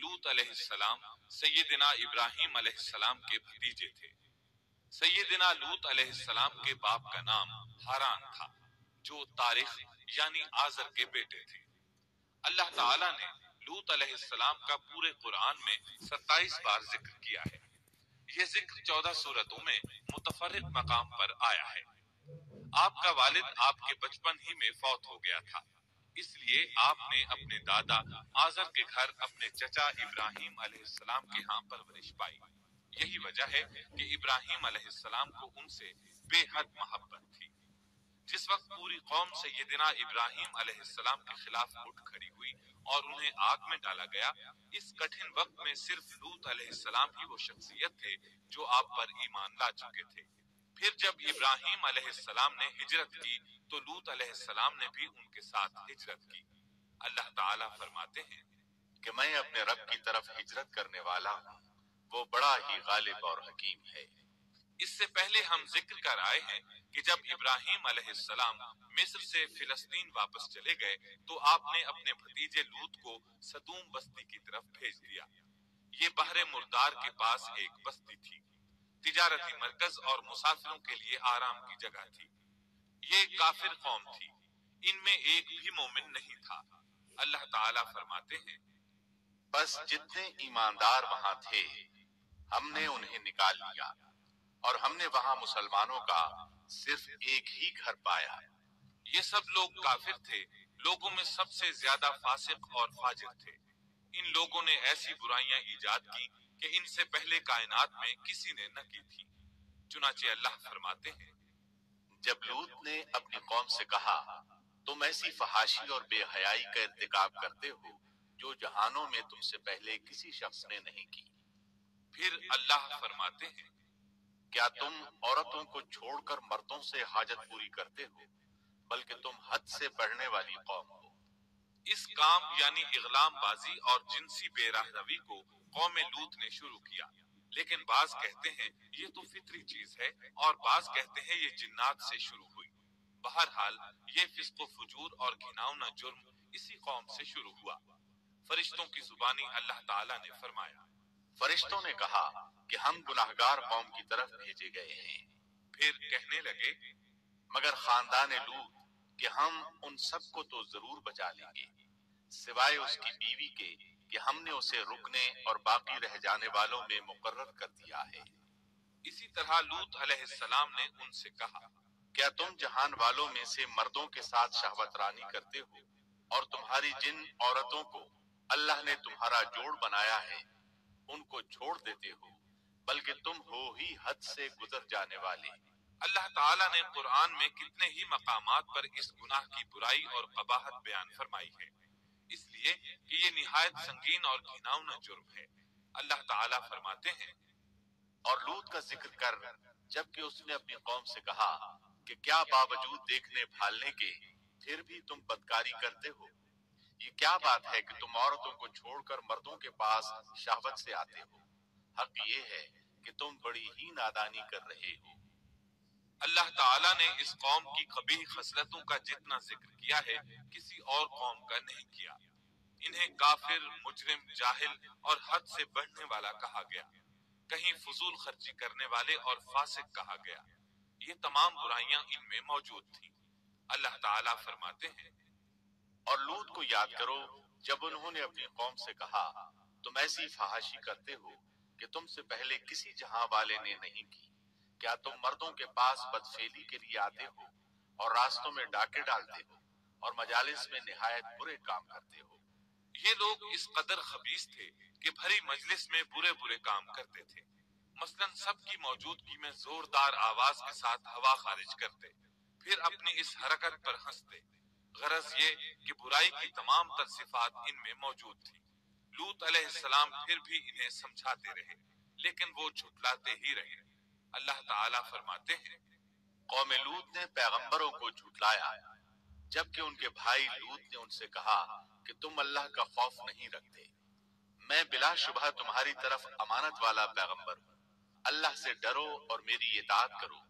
لوط علیہ السلام سیدنا ابراہیم علیہ السلام کے بھتیجے تھے۔ سیدنا لوط علیہ السلام کے باپ کا نام ہاران تھا، جو تاریخ یعنی آزر کے بیٹے تھے۔ اللہ تعالیٰ نے لوط علیہ السلام کا پورے قرآن میں 27 بار ذکر کیا ہے۔ یہ ذکر 14 سورتوں میں متفرق مقام پر آیا ہے۔ آپ کا والد آپ کے بچپن ہی میں فوت ہو گیا تھا، اس لیے آپ نے اپنے دادا آزر کے گھر اپنے چچا ابراہیم علیہ السلام کے ہاں پرورش پائی۔ یہی وجہ ہے کہ ابراہیم علیہ السلام کو ان سے بے حد محبت تھی۔ جس وقت پوری قوم سیدنا ابراہیم علیہ السلام کے خلاف اٹھ کھڑی ہوئی اور انہیں آگ میں ڈالا گیا، اس کٹھن وقت میں صرف لوط علیہ السلام ہی وہ شخصیت تھے جو آپ پر ایمان لا چکے تھے۔ پھر جب ابراہیم علیہ السلام نے ہجرت کی تو لوط علیہ السلام نے بھی ان کے ساتھ ہجرت کی۔ اللہ تعالیٰ فرماتے ہیں کہ میں اپنے رب کی طرف ہجرت کرنے والا ہوں، وہ بڑا ہی غالب اور حکیم ہے۔ اس سے پہلے ہم ذکر کر آئے ہیں کہ جب ابراہیم علیہ السلام مصر سے فلسطین واپس چلے گئے تو آپ نے اپنے بھتیجے لوط کو سدوم بستی کی طرف بھیج دیا۔ یہ بحر مردار کے پاس ایک بستی تھی، تجارتی مرکز اور مسافروں کے لیے آرام کی جگہ تھی۔ یہ کافر قوم تھی، ان میں ایک بھی مومن نہیں تھا۔ اللہ تعالیٰ فرماتے ہیں بس جتنے ایماندار وہاں تھے ہم نے انہیں نکال لیا، اور ہم نے وہاں مسلمانوں کا صرف ایک ہی گھر پایا۔ یہ سب لوگ کافر تھے، لوگوں میں سب سے زیادہ فاسق اور فاجر تھے۔ ان لوگوں نے ایسی برائیاں ایجاد کی کہ ان سے پہلے کائنات میں کسی نے نہ کی تھی۔ چنانچہ اللہ فرماتے ہیں جب لوط نے اپنی قوم سے کہا تم ایسی فحاشی اور بے حیائی کا ارتکاب کرتے ہو جو جہانوں میں تم سے پہلے کسی شخص نے نہیں کی۔ پھر اللہ فرماتے ہیں کیا تم عورتوں کو چھوڑ کر مردوں سے حاجت پوری کرتے ہو، بلکہ تم حد سے بڑھنے والی قوم ہو۔ اس کام یعنی اغلام بازی اور جنسی بے راہ روی کو قوم لوط نے شروع کیا، لیکن بعض کہتے ہیں یہ تو فطری چیز ہے اور بعض کہتے ہیں یہ جنات سے شروع ہوئی۔ بہرحال یہ فسق و فجور اور گھناؤنا جرم اسی قوم سے شروع ہوا۔ فرشتوں کی زبانی اللہ تعالیٰ نے فرمایا فرشتوں نے کہا کہ ہم گناہگار قوم کی طرف بھیجے گئے ہیں۔ پھر کہنے لگے مگر خاندان لوط کہ ہم ان سب کو تو ضرور بچا لیں گے، سوائے اس کی بیوی کے کہ ہم نے اسے رکنے اور باقی رہ جانے والوں میں مقرر کر دیا ہے۔ اسی طرح لوط علیہ السلام نے ان سے کہا کیا تم جہان والوں میں سے مردوں کے ساتھ شہوت رانی کرتے ہو اور تمہاری جن عورتوں کو اللہ نے تمہارا جوڑ بنایا ہے ان کو چھوڑ دیتے ہو، بلکہ تم ہو ہی حد سے گزر جانے والے۔ اللہ تعالیٰ نے قرآن میں کتنے ہی مقامات پر اس گناہ کی برائی اور قباحت بیان فرمائی ہے، اس لیے کہ یہ نہایت سنگین اور گھناؤنا جرم ہے۔ اللہ تعالیٰ فرماتے ہیں اور لوط کا ذکر کر جبکہ اس نے اپنی قوم سے کہا کہ کیا باوجود دیکھنے بھالنے کے پھر بھی تم بدکاری کرتے ہو؟ یہ کیا بات ہے کہ تم عورتوں کو چھوڑ کر مردوں کے پاس شہوت سے آتے ہو؟ حق یہ ہے کہ تم بڑی ہی نادانی کر رہے ہو۔ اللہ تعالیٰ نے اس قوم کی قبیح خصلتوں کا جتنا ذکر کیا ہے کسی اور قوم کا نہیں کیا۔ انہیں کافر، مجرم، جاہل اور حد سے بڑھنے والا کہا گیا، کہیں فضول خرچی کرنے والے اور فاسق کہا گیا۔ یہ تمام برائیاں ان میں موجود تھیں۔ اللہ تعالیٰ فرماتے ہیں اور لوط کو یاد کرو جب انہوں نے اپنی قوم سے کہا تم ایسی فحاشی کرتے ہو کہ تم سے پہلے کسی جہاں والے نے نہیں کی۔ کیا تم مردوں کے پاس بدفعلی کے لیے آتے ہو اور راستوں میں ڈاکے ڈالتے ہو اور مجالس میں نہایت برے کام کرتے ہو؟ یہ لوگ اس قدر خبیث تھے کہ بھری مجلس میں برے برے کام کرتے تھے۔ مثلاً سب کی موجودگی میں زوردار آواز کے ساتھ ہوا خارج کرتے، پھر اپنی اس حرکت پر ہنستے۔ غرض یہ کہ برائی کی تمام تر صفات ان میں موجود تھی۔ لوط علیہ السلام پھر بھی انہیں سمجھاتے رہے، لیکن وہ جھٹلاتے ہی رہے۔ اللہ تعالیٰ فرماتے ہیں قوم لوط نے پیغمبروں کو جھٹلایا جبکہ ان کے بھائی لوط نے ان سے کہا کہ تم اللہ کا خوف نہیں رکھتے۔ میں بلا شبہ تمہاری طرف امانت والا پیغمبر ہوں، اللہ سے ڈرو اور میری اطاعت کرو،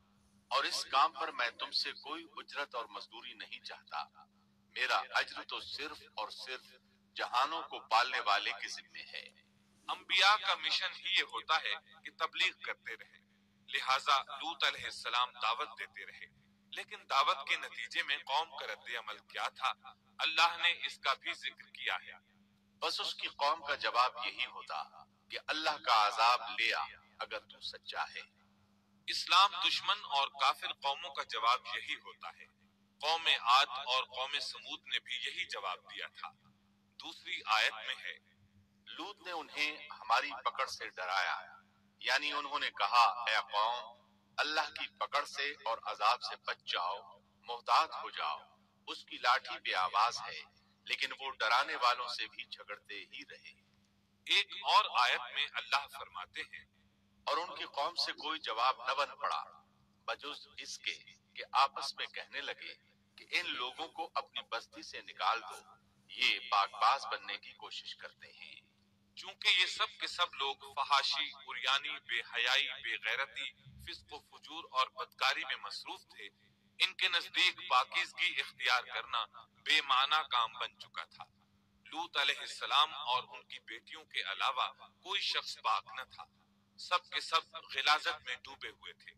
اور اس کام پر میں تم سے کوئی اجرت اور مزدوری نہیں چاہتا۔ میرا اجر تو صرف اور صرف جہانوں کو پالنے والے کے ذمے ہے۔ انبیاء کا مشن ہی یہ ہوتا ہے کہ تبلیغ کرتے رہے، لہٰذا لوط علیہ السلام دعوت دیتے رہے، لیکن دعوت کے نتیجے میں قوم کا رد عمل کیا تھا اللہ نے اس کا بھی ذکر کیا ہے۔ بس اس کی قوم کا جواب یہی ہوتا کہ اللہ کا عذاب لے آ اگر تو سچا ہے۔ اسلام دشمن اور کافر قوموں کا جواب یہی ہوتا ہے۔ قوم عاد اور قوم سمود نے بھی یہی جواب دیا تھا۔ دوسری آیت میں ہے، لوط نے انہیں ہماری پکڑ سے ڈرایا، یعنی انہوں نے کہا اے قوم اللہ کی پکڑ سے اور عذاب سے بچ جاؤ، محتاط ہو جاؤ، اس کی لاٹھی بے آواز ہے، لیکن وہ ڈرانے والوں سے بھی جھگڑتے ہی رہے۔ ایک اور آیت میں اللہ فرماتے ہیں، اور ان کی قوم سے کوئی جواب نہ بن پڑا بجز اس کے کہ آپس میں کہنے لگے کہ ان لوگوں کو اپنی بستی سے نکال دو، یہ پاک باز بننے کی کوشش کرتے ہیں۔ چونکہ یہ سب کے سب لوگ فحاشی، عریانی، بے حیائی، بے غیرتی، فسق و فجور اور بدکاری میں مصروف تھے، ان کے نزدیک پاکیزگی اختیار کرنا بے معنی کام بن چکا تھا۔ لوط علیہ السلام اور ان کی بیٹیوں کے علاوہ کوئی شخص پاک نہ تھا، سب کے سب غلاظت میں ڈوبے ہوئے تھے۔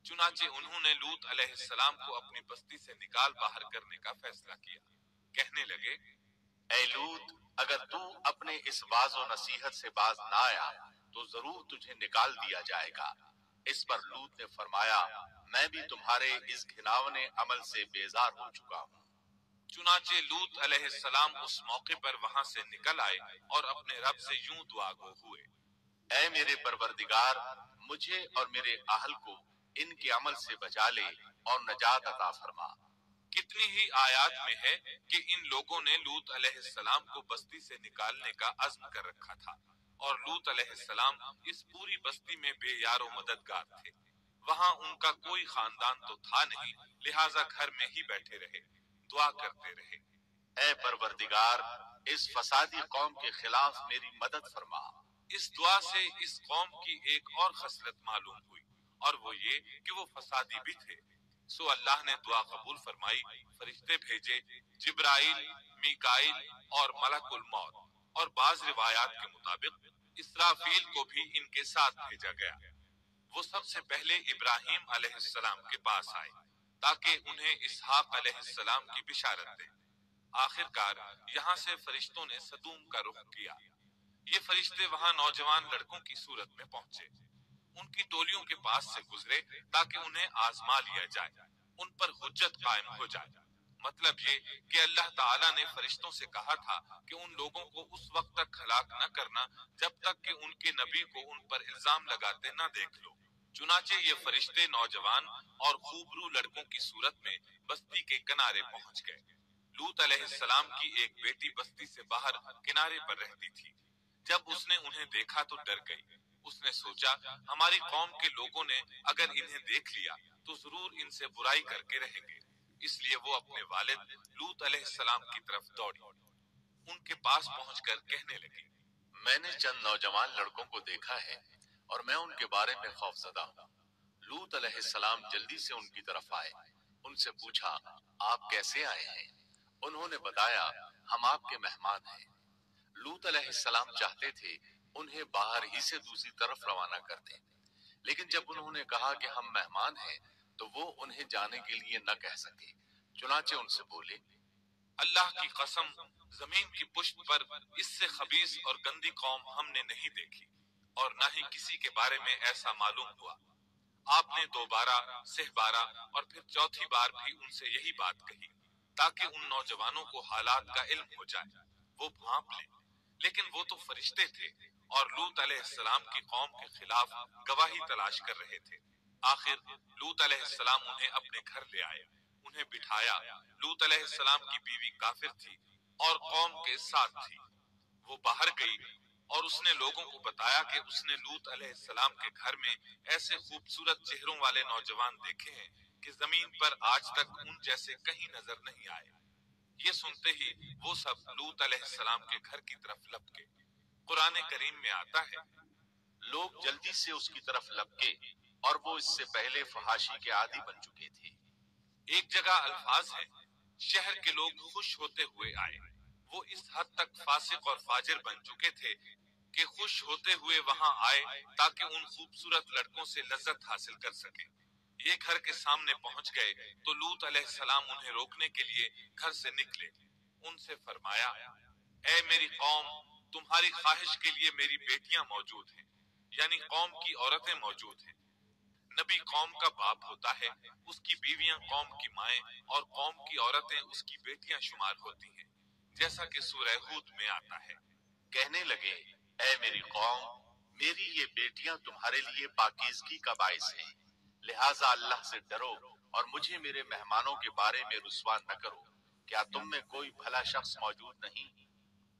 چنانچہ انہوں نے لوط علیہ السلام کو اپنی بستی سے نکال باہر کرنے کا فیصلہ کیا۔ کہنے لگے، اے لوط اگر تو اپنے اس واعظ و نصیحت سے باز نہ آیا تو ضرور تجھے نکال دیا جائے گا۔ اس پر لوط نے فرمایا میں بھی تمہارے اس گھناونے عمل سے بیزار ہو چکا ہوں۔ چنانچہ لوط علیہ السلام اس موقع پر وہاں سے نکل آئے اور اپنے رب سے یوں دعا گو ہوئے، اے میرے پروردگار مجھے اور میرے اہل کو ان کے عمل سے بچا لے اور نجات عطا فرما۔ کتنی ہی آیات میں ہے کہ ان لوگوں نے لوط علیہ السلام کو بستی سے نکالنے کا عزم کر رکھا تھا، اور لوط علیہ السلام اس پوری بستی میں بے یار و مددگار تھے۔ وہاں ان کا کوئی خاندان تو تھا نہیں، لہٰذا گھر میں ہی بیٹھے رہے، دعا کرتے رہے، اے پروردگار اس فسادی قوم کے خلاف میری مدد فرما۔ اس دعا سے اس قوم کی ایک اور خصلت معلوم ہوئی، اور وہ یہ کہ وہ فسادی بھی تھے۔ سو اللہ نے دعا قبول فرمائی، فرشتے بھیجے، جبرائیل، میکائیل اور ملک الموت، اور بعض روایات کے مطابق اسرافیل کو بھی ان کے ساتھ بھیجا گیا۔ وہ سب سے پہلے ابراہیم علیہ السلام کے پاس آئے تاکہ انہیں اسحاق علیہ السلام کی بشارت دیں۔ آخر کار یہاں سے فرشتوں نے سدوم کا رخ کیا۔ یہ فرشتے وہاں نوجوان لڑکوں کی صورت میں پہنچے، ان کی ٹولیوں کے پاس سے گزرے تاکہ انہیں آزما لیا جائے، ان پر حجت قائم ہو جائے۔ مطلب یہ کہ اللہ تعالیٰ نے فرشتوں سے کہا تھا کہ ان لوگوں کو اس وقت تک ہلاک نہ کرنا جب تک کہ ان کے نبی کو ان پر الزام لگاتے نہ دیکھ لو۔ چنانچہ یہ فرشتے نوجوان اور خوبرو لڑکوں کی صورت میں بستی کے کنارے پہنچ گئے۔ لوط علیہ السلام کی ایک بیٹی بستی سے باہر کنارے پر رہتی تھی۔ جب اس نے انہیں دیکھا تو ڈر گئی۔ اس نے سوچا ہماری قوم کے لوگوں نے اگر انہیں دیکھ لیا تو ضرور ان سے برائی کر کے رہیں گے، اس لیے وہ اپنے والد لوط علیہ السلام کی طرف دوڑی، ان کے پاس پہنچ کر کہنے لگی، میں نے چند نوجوان لڑکوں کو دیکھا ہے اور میں ان کے بارے میں خوف زدہ ہوں۔ لوط علیہ السلام جلدی سے ان کی طرف آئے، ان سے پوچھا آپ کیسے آئے ہیں؟ انہوں نے بتایا ہم آپ کے مہمان ہیں۔ لوط علیہ السلام چاہتے تھے انہیں باہر ہی سے دوسری طرف روانہ کر دیں، لیکن جب انہوں نے کہا کہ ہم مہمان ہیں تو وہ انہیں جانے کے لیے نہ کہہ سکے، چنانچہ ان سے بولے اللہ کی قسم زمین کی پشت پر اس سے خبیث اور گندی قوم ہم نے نہیں دیکھی، اور نہ ہی کسی کے بارے میں ایسا معلوم ہوا۔ آپ نے دوبارہ، سہ بارہ اور پھر چوتھی بار بھی ان سے یہی بات کہی تاکہ ان نوجوانوں کو حالات کا علم ہو جائے، وہ بھانپ لیں، لیکن وہ تو فرشتے تھے اور لوط علیہ السلام کی قوم کے خلاف گواہی تلاش کر رہے تھے۔ آخر لوط علیہ السلام انہیں اپنے گھر لے آئے، انہیں بٹھایا۔ لوط علیہ السلام کی بیوی کافر تھی اور قوم کے ساتھ تھی۔ وہ باہر گئی اور اس نے لوگوں کو بتایا کہ اس نے لوط علیہ السلام کے گھر میں ایسے خوبصورت چہروں والے نوجوان دیکھے ہیں کہ زمین پر آج تک ان جیسے کہیں نظر نہیں آئے۔ یہ سنتے ہی وہ سب لوط علیہ السلام کے گھر کی طرف لپکے۔ قرآن کریم میں آتا ہے، لوگ جلدی سے اس کی طرف لپکے اور وہ اس سے پہلے فحاشی کے عادی بن چکے تھے۔ ایک جگہ الفاظ ہیں، شہر کے لوگ خوش ہوتے ہوئے آئے، وہ اس حد تک فاسق اور فاجر بن چکے تھے کہ خوش ہوتے ہوئے وہاں آئے تاکہ ان خوبصورت لڑکوں سے لذت حاصل کر سکیں۔ یہ گھر کے سامنے پہنچ گئے تو لوط علیہ السلام انہیں روکنے کے لیے گھر سے نکلے۔ ان سے فرمایا، اے میری قوم، تمہاری خواہش کے لیے میری بیٹیاں موجود ہیں، یعنی قوم کی عورتیں موجود ہیں۔ نبی قوم کا باپ ہوتا ہے، اس کی بیویاں قوم کی مائیں اور قوم کی عورتیں اس کی بیٹیاں شمار ہوتی ہیں، جیسا کہ سورہ ہود میں آتا ہے۔ کہنے لگے، اے میری قوم، میری یہ بیٹیاں تمہارے لیے پاکیزگی کا باعث ہیں، لہٰذا اللہ سے ڈرو اور مجھے میرے مہمانوں کے بارے میں رسوا نہ کرو۔ کیا تم میں کوئی بھلا شخص موجود نہیں؟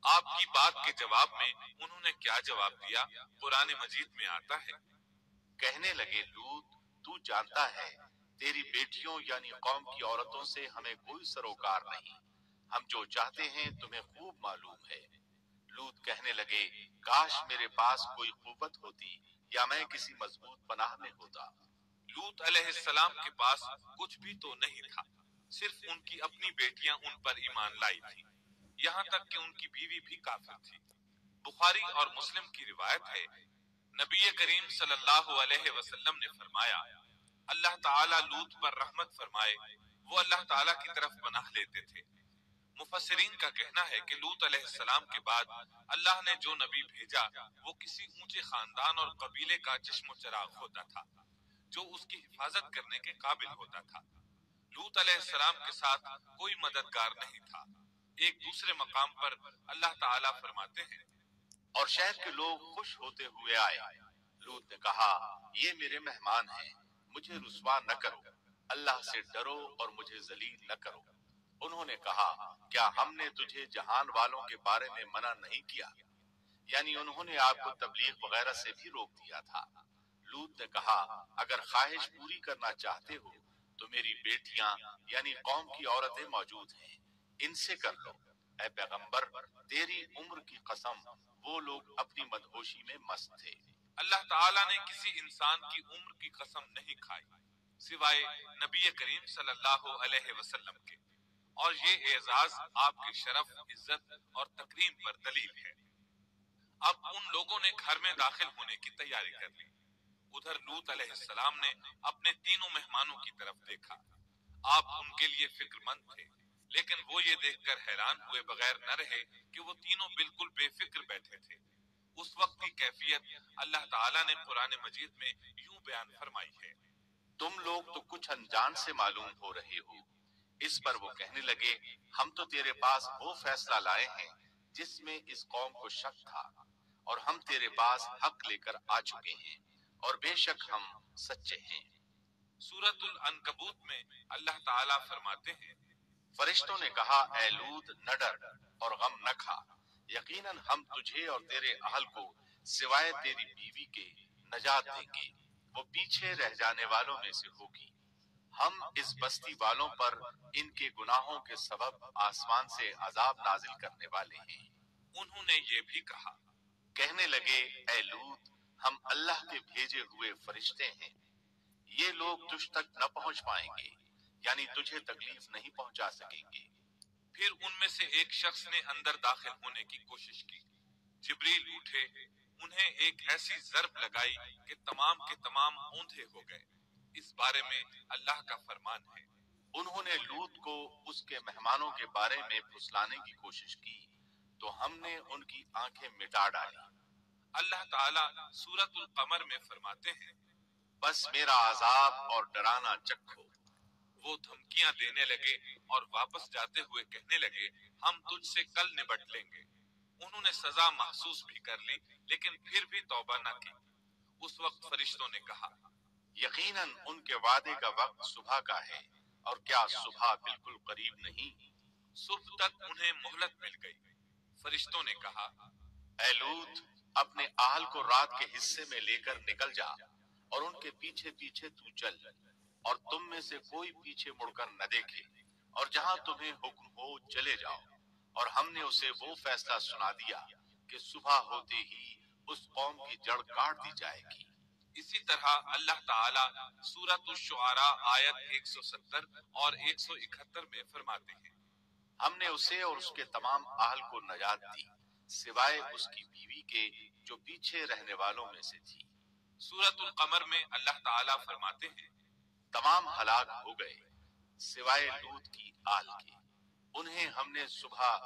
آپ کی بات کے جواب میں انہوں نے کیا جواب دیا؟ قرآن مجید میں آتا ہے، کہنے لگے، لوط، تو جانتا ہے تیری بیٹیوں یعنی قوم کی عورتوں سے ہمیں کوئی سروکار نہیں، ہم جو چاہتے ہیں تمہیں خوب معلوم ہے۔ لوط کہنے لگے، کاش میرے پاس کوئی قوت ہوتی یا میں کسی مضبوط پناہ میں ہوتا۔ لوط علیہ السلام کے پاس کچھ بھی تو نہیں تھا، صرف ان کی اپنی بیٹیاں ان پر ایمان لائی تھی، یہاں تک کہ ان کی بیوی بھی کافر تھی۔ بخاری اور مسلم کی روایت ہے، نبی کریم صلی اللہ علیہ وسلم نے فرمایا، اللہ تعالیٰ لوط پر رحمت فرمائے، وہ اللہ تعالیٰ کی طرف پناہ لیتے تھے۔ مفسرین کا کہنا ہے کہ لوط علیہ السلام کے بعد اللہ نے جو نبی بھیجا وہ کسی اونچے خاندان اور قبیلے کا چشم و چراغ ہوتا تھا جو اس کی حفاظت کرنے کے قابل ہوتا تھا۔ لوط علیہ السلام کے ساتھ کوئی مددگار نہیں تھا۔ ایک دوسرے مقام پر اللہ تعالیٰ فرماتے ہیں، اور شہر کے لوگ خوش ہوتے ہوئے آئے۔ لوط نے کہا، یہ میرے مہمان ہیں، مجھے رسوا نہ کرو، اللہ سے ڈرو اور مجھے ذلیل نہ کرو۔ انہوں نے کہا، کیا ہم نے تجھے جہان والوں کے بارے میں منع نہیں کیا؟ یعنی انہوں نے آپ کو تبلیغ وغیرہ سے بھی روک دیا تھا۔ لوط نے کہا، اگر خواہش پوری کرنا چاہتے ہو تو میری بیٹیاں یعنی قوم کی عورتیں موجود ہیں، ان سے کر لو۔ اے پیغمبر، تیری عمر کی قسم، وہ لوگ اپنی مدہوشی میں مست تھے۔ اللہ تعالیٰ نے کسی انسان کی عمر کی قسم نہیں کھائی سوائے نبی کریم صلی اللہ علیہ وسلم کے، اور یہ اعزاز آپ کی شرف، عزت اور تکریم پر دلیل ہے۔ اب ان لوگوں نے گھر میں داخل ہونے کی تیاری کر لی۔ ادھر لوط علیہ السلام نے اپنے تینوں مہمانوں کی طرف دیکھا۔ آپ ان کے لیے فکر مند تھے، لیکن وہ یہ دیکھ کر حیران ہوئے بغیر نہ رہے کہ وہ تینوں بالکل بے فکر بیٹھے تھے۔ اس وقت کی کیفیت اللہ تعالیٰ نے قرآن مجید میں یوں بیان فرمائی ہے، تم لوگ تو کچھ انجان سے معلوم ہو رہے ہو۔ اس پر وہ کہنے لگے، ہم تو تیرے پاس وہ فیصلہ لائے ہیں جس میں اس قوم کو شک تھا، اور ہم تیرے پاس حق لے کر آ چکے ہیں، اور بے شک ہم سچے ہیں۔ سورۃ العنکبوت میں اللہ تعالیٰ فرماتے ہیں، فرشتوں نے کہا، اے لوط، نہ ڈر اور غم نہ کھا، یقیناً ہم تجھے اور تیرے اہل کو سوائے تیری بیوی کے نجات دیں گے، وہ پیچھے رہ جانے والوں میں سے ہوگی۔ ہم اس بستی والوں پر ان کے گناہوں کے سبب آسمان سے عذاب نازل کرنے والے ہیں۔ انہوں نے یہ بھی کہا، کہنے لگے، اے لوط، ہم اللہ کے بھیجے ہوئے فرشتے ہیں، یہ لوگ تجھ تک نہ پہنچ پائیں گے، یعنی تجھے تکلیف نہیں پہنچا سکیں گے۔ پھر ان میں سے ایک شخص نے اندر داخل ہونے کی کوشش کی۔ جبریل اٹھے، انہیں ایک ایسی ضرب لگائی کہ تمام کے تمام اوندھے ہو گئے۔ اس بارے میں اللہ کا فرمان ہے، انہوں نے لوط کو اس کے مہمانوں کے بارے میں پھسلانے کی کوشش کی تو ہم نے ان کی آنکھیں مٹا ڈالی۔ اللہ تعالیٰ سورۃ القمر میں فرماتے ہیں، بس میرا عذاب اور ڈرانا چکھو۔ وہ دھمکیاں دینے لگے اور واپس جاتے ہوئے کہنے لگے، ہم تجھ سے کل نبٹ لیں گے۔ انہوں نے سزا محسوس بھی کر لی لیکن پھر بھی توبہ نہ کی۔ اس وقت فرشتوں نے کہا، یقیناً ان کے وعدے کا وقت صبح کا ہے، اور کیا صبح بالکل قریب نہیں؟ صبح تک انہیں مہلت مل گئی۔ فرشتوں نے کہا، اے لوط، اپنے اہل کو رات کے حصے میں لے کر نکل جا اور ان کے پیچھے پیچھے تو چل، اور تم میں سے کوئی پیچھے مڑ کر نہ دیکھے، اور جہاں تمہیں حکم ہو چلے جاؤ۔ اور ہم نے اسے وہ فیصلہ سنا دیا کہ صبح ہوتے ہی اس قوم کی جڑ کاٹ دی جائے گی۔ اسی طرح اللہ تعالیٰ سورۃ الشعراء آیت 170 اور 171 میں فرماتے ہیں، ہم نے اسے اور اس کے تمام اہل کو نجات دی سوائے اس کی بیوی کے جو پیچھے رہنے والوں میں سے تھی۔ سورۃ القمر میں اللہ تعالیٰ فرماتے ہیں، تمام ہلاک ہو گئے سوائے لوط کی آل کے، انہیں ہم نے صبح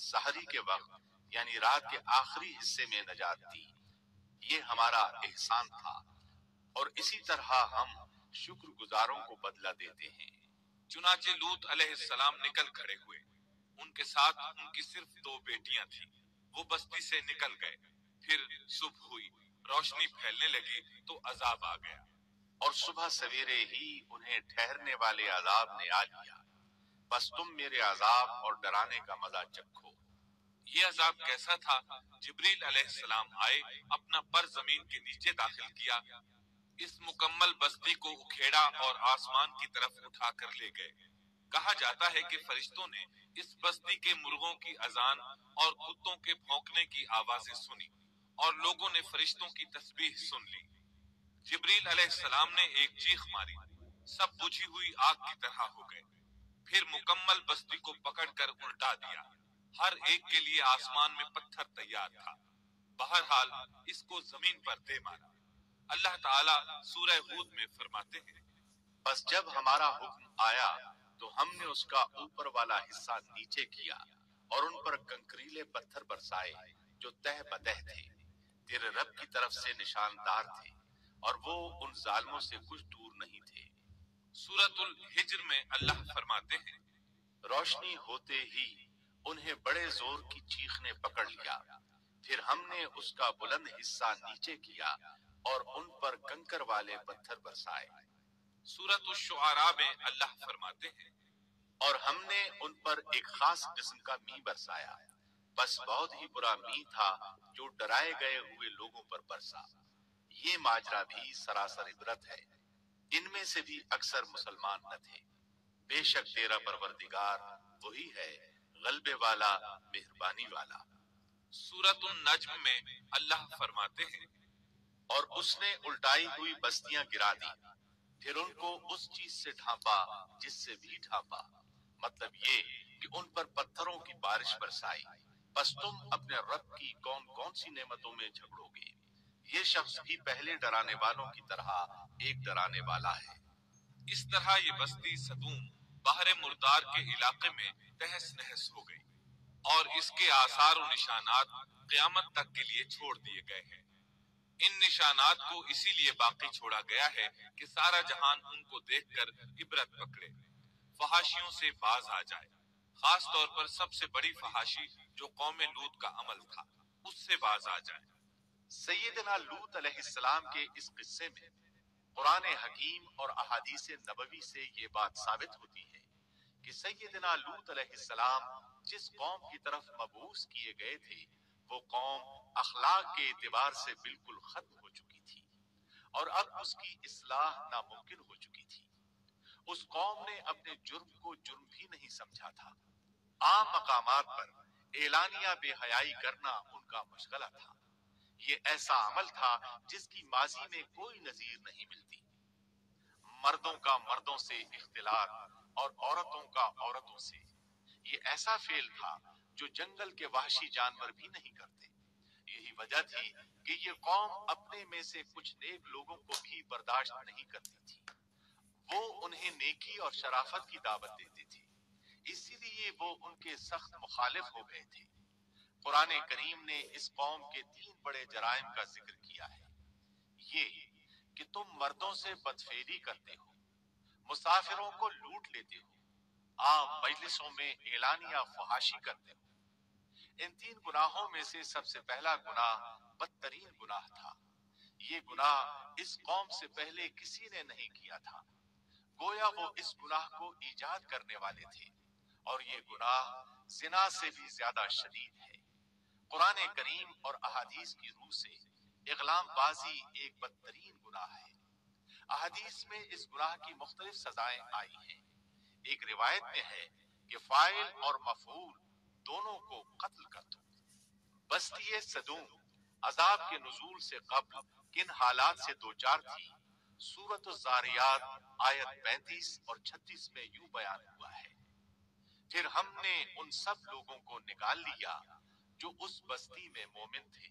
سحری کے وقت یعنی رات کے آخری حصے میں نجات دی، یہ ہمارا احسان تھا اور اسی طرح ہم شکر گزاروں کو بدلہ دیتے ہیں۔ چنانچہ لوط علیہ السلام نکل کھڑے ہوئے، ان کے ساتھ ان کی صرف 2 بیٹیاں تھیں، وہ بستی سے نکل گئے، پھر صبح ہوئی، روشنی پھیلنے لگی تو عذاب آ گیا، اور صبح سویرے ہی انہیں ٹھہرنے والے عذاب نے آ لیا، بس تم میرے عذاب اور ڈرانے کا مزہ چکھو۔ یہ عذاب کیسا تھا؟ جبریل علیہ السلام آئے، اپنا پر زمین کے نیچے داخل کیا، اس مکمل بستی کو اکھیڑا اور آسمان کی طرف اٹھا کر لے گئے۔ کہا جاتا ہے کہ فرشتوں نے اس بستی کے مرغوں کی اذان اور کتوں کے بھونکنے کی آوازیں سنی اور لوگوں نے فرشتوں کی تسبیح سن لی۔ جبریل علیہ السلام نے ایک چیخ ماری، سب بجھی ہوئی آگ کی طرح ہو گئے، پھر مکمل بستی کو پکڑ کر الٹا دیا، ہر ایک کے لیے آسمان میں پتھر تیار تھا، بہرحال اس کو زمین پر دے مارا۔ اللہ تعالیٰ سورہ ہود میں فرماتے ہیں، بس جب ہمارا حکم آیا تو ہم نے اس کا اوپر والا حصہ نیچے کیا اور ان پر کنکریلے پتھر برسائے جو تہ بتہ تھے، تیرے رب کی طرف سے نشاندار تھے اور وہ ان ظالموں سے کچھ دور نہیں تھے۔ سورۃ الحجر میں اللہ فرماتے ہیں، روشنی ہوتے ہی انہیں بڑے زور کی چیخ نے پکڑ لیا، پھر ہم نے اس کا بلند حصہ نیچے کیا اور ان پر کنکر والے پتھر برسائے۔ سورۃ الشعراء میں اللہ فرماتے ہیں، اور ہم نے ان پر ایک خاص قسم کا می برسایا، بس بہت ہی برا می تھا جو ڈرائے گئے ہوئے لوگوں پر برسا۔ یہ ماجرا بھی سراسر عبرت ہے، ان میں سے بھی اکثر مسلمان نہ تھے۔ بے شک تیرا پروردگار وہی ہے غلبے والا مہربانی والا۔ سورۃ النجم میں اللہ فرماتے ہیں، اور اس نے الٹائی ہوئی بستیاں گرا دی، پھر ان کو اس چیز سے ڈھانپا جس سے بھی ڈھانپا، مطلب یہ کہ ان پر پتھروں کی بارش برسائی۔ بس تم اپنے رب کی کون کون سی نعمتوں میں جھگڑو گے، یہ شخص بھی پہلے ڈرانے والوں کی طرح ایک ڈرانے والا ہے۔ اس طرح یہ بستی سدوم بحر مردار کے علاقے میں تہس نہس ہو گئی، اور اس کے آثار و نشانات قیامت تک کے لیے چھوڑ دیے گئے ہیں۔ ان نشانات کو اسی لیے باقی چھوڑا گیا ہے کہ سارا جہان ان کو دیکھ کر عبرت پکڑے، فحاشیوں سے باز آ جائے، خاص طور پر سب سے بڑی فحاشی جو قوم لوط کا عمل تھا اس سے باز آ جائے۔ سیدنا لوط علیہ السلام کے اس قصے میں قرآن حکیم اور احادیث نبوی سے یہ بات ثابت ہوتی ہے کہ سیدنا لوط علیہ السلام جس قوم کی طرف مبعوث کیے گئے تھے وہ قوم اخلاق کے اعتبار سے بالکل ختم ہو چکی تھی اور اب اس کی اصلاح ناممکن ہو چکی تھی۔ اس قوم نے اپنے جرم کو جرم بھی نہیں سمجھا تھا، عام مقامات پر اعلانیہ بے حیائی کرنا ان کا مشغلہ تھا۔ یہ ایسا عمل تھا جس کی ماضی میں کوئی نظیر نہیں ملتی۔ مردوں کا مردوں سے اختلاط اور عورتوں کا عورتوں سے، یہ ایسا فعل تھا جو جنگل کے وحشی جانور بھی نہیں کرتے۔ یہی وجہ تھی کہ یہ قوم اپنے میں سے کچھ نیک لوگوں کو بھی برداشت نہیں کرتی تھی، وہ انہیں نیکی اور شرافت کی دعوت دیتے تھے، اسی لیے وہ ان کے سخت مخالف ہو گئے تھے۔ قرآن کریم نے اس قوم کے 3 بڑے جرائم کا ذکر کیا ہے، یہ کہ تم مردوں سے بدفعلی کرتے ہو، مسافروں کو لوٹ لیتے ہو، عام مجلسوں میں اعلانیہ فحاشی کرتے ہو۔ ان 3 گناہوں میں سے سب سے پہلا گناہ بدترین گناہ تھا۔ یہ گناہ اس قوم سے پہلے کسی نے نہیں کیا تھا، گویا وہ اس گناہ کو ایجاد کرنے والے تھے، اور یہ گناہ زنا سے بھی زیادہ شدید ہے۔ قرآن کریم اور احادیث کی روح سے اغلام بازی ایک بدترین گناہ ہے۔ احادیث میں اس گناہ کی مختلف سزائیں آئی ہیں۔ ایک روایت میں ہے کہ فاعل اور مفعول دونوں کو قتل کر دو۔ بستی سدوم عذاب کے نزول سے قبل کن حالات سے دوچار تھی، سورۃ الزاریات آیت 35 اور 36 میں یوں بیان ہوا ہے، پھر ہم نے ان سب لوگوں کو نکال لیا جو اس بستی میں مومن تھے،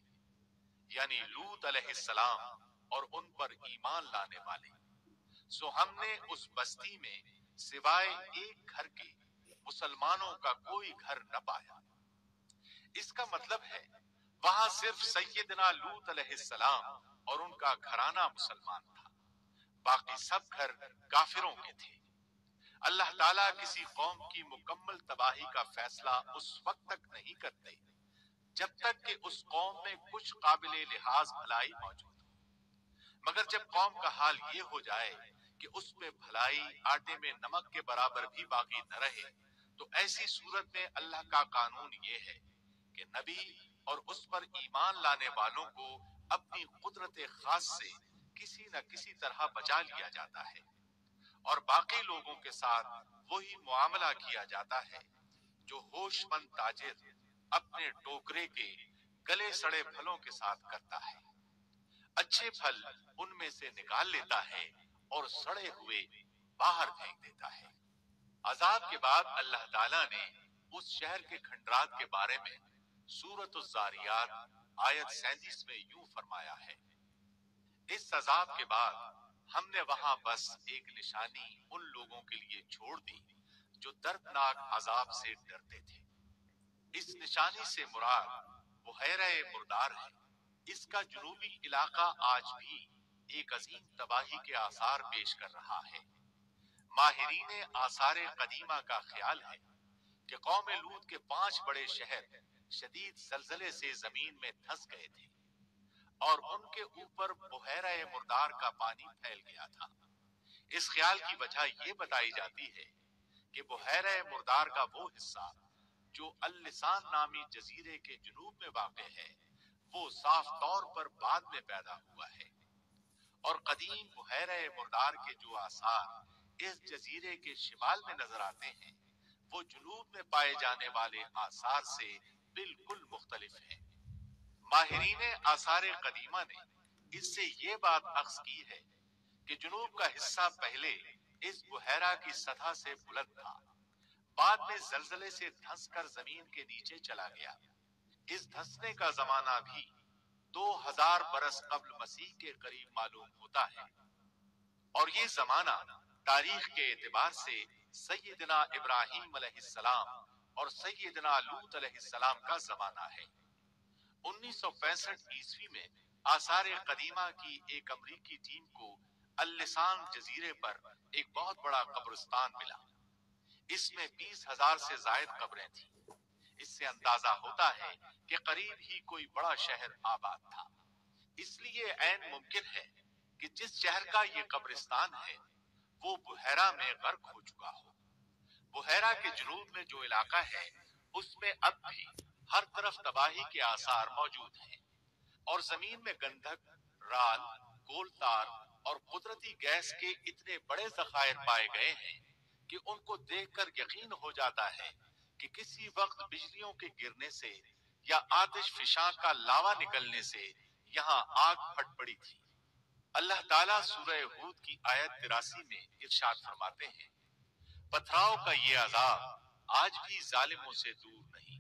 یعنی لوط علیہ السلام اور ان پر ایمان لانے والے۔ سو ہم نے اس بستی میں سوائے ایک گھر کے مسلمانوں کا کوئی گھر نہ پایا۔ اس کا مطلب ہے وہاں صرف سیدنا لوط علیہ السلام اور ان کا گھرانہ مسلمان تھا، باقی سب گھر کافروں کے تھے۔ اللہ تعالیٰ کسی قوم کی مکمل تباہی کا فیصلہ اس وقت تک نہیں کرتے جب تک کہ اس قوم میں کچھ قابل لحاظ بھلائی موجود ہو، مگر جب قوم کا حال یہ ہو جائے کہ اس میں بھلائی آٹے میں نمک کے برابر بھی باقی نہ رہے، تو ایسی صورت میں اللہ کا قانون یہ ہے کہ نبی اور اس پر ایمان لانے والوں کو اپنی قدرت خاص سے کسی نہ کسی طرح بچا لیا جاتا ہے، اور باقی لوگوں کے ساتھ وہی معاملہ کیا جاتا ہے جو ہوش مند تاجر اپنے ٹوکرے کے گلے سڑے پھلوں کے ساتھ کرتا ہے۔ اچھے پھل ان میں سے نکال لیتا ہے اور سڑے ہوئے باہر پھینک دیتا ہے۔ عذاب کے بعد اللہ تعالیٰ نے اس شہر کے کھنڈرات کے بارے میں سورۃ الزاریات آیت 37 میں یوں فرمایا ہے، اس عذاب کے بعد ہم نے وہاں بس ایک نشانی ان لوگوں کے لیے چھوڑ دی جو دردناک عذاب سے ڈرتے تھے۔ اس نشانی سے مراد بحیرہ مردار ہے۔ اس کا جنوبی علاقہ آج بھی ایک عظیم تباہی کے آثار پیش کر رہا ہے۔ ماہرین آثار قدیمہ کا خیال ہے کہ قوم لوط کے 5 بڑے شہر شدید زلزلے سے زمین میں دھس گئے تھے اور ان کے اوپر بحیرہ مردار کا پانی پھیل گیا تھا۔ اس خیال کی وجہ یہ بتائی جاتی ہے کہ بحیرہ مردار کا وہ حصہ جو اللسان نامی جزیرے کے جنوب میں واقع ہے، وہ صاف طور پر بعد میں پیدا ہوا ہے، اور قدیم بحیرہ مردار کے جو آثار اس جزیرے کے شمال میں نظر آتے ہیں وہ جنوب میں پائے جانے والے آثار سے بالکل مختلف ہیں۔ ماہرین آثار قدیمہ نے اس سے یہ بات اخذ کی ہے کہ جنوب کا حصہ پہلے اس بحیرہ کی سطح سے بلند تھا، بعد میں زلزلے سے دھنس کر زمین کے نیچے چلا گیا۔ اس دھنسنے کا زمانہ بھی 2000 برس قبل مسیح کے قریب معلوم ہوتا ہے، اور یہ زمانہ تاریخ کے اعتبار سے سیدنا ابراہیم علیہ السلام اور سیدنا لوط علیہ السلام کا زمانہ ہے۔ 1965 عیسوی میں آثار قدیمہ کی ایک امریکی ٹیم کو اللسان جزیرے پر ایک بہت بڑا قبرستان ملا۔ اس میں 20,000 سے زائد قبریں تھیں۔ اس سے اندازہ ہوتا ہے کہ قریب ہی کوئی بڑا شہر آباد تھا۔ اس لیے عین ممکن ہے کہ جس شہر کا یہ قبرستان ہے وہ بحیرہ میں غرق ہو چکا ہو۔ بحیرہ کے جنوب میں جو علاقہ ہے اس میں اب بھی ہر طرف تباہی کے آثار موجود ہیں، اور زمین میں گندھک، رال، کول تار اور قدرتی گیس کے اتنے بڑے ذخائر پائے گئے ہیں کہ ان کو دیکھ کر یقین ہو جاتا ہے کہ کسی وقت بجلیوں کے گرنے سے یا آتش فشاں کا لاوا نکلنے سے یہاں آگ پھٹ پڑی تھی۔ اللہ تعالیٰ سورہ ہود کی آیت 83 میں ارشاد فرماتے ہیں، پتھراؤ کا یہ عذاب آج بھی ظالموں سے دور نہیں۔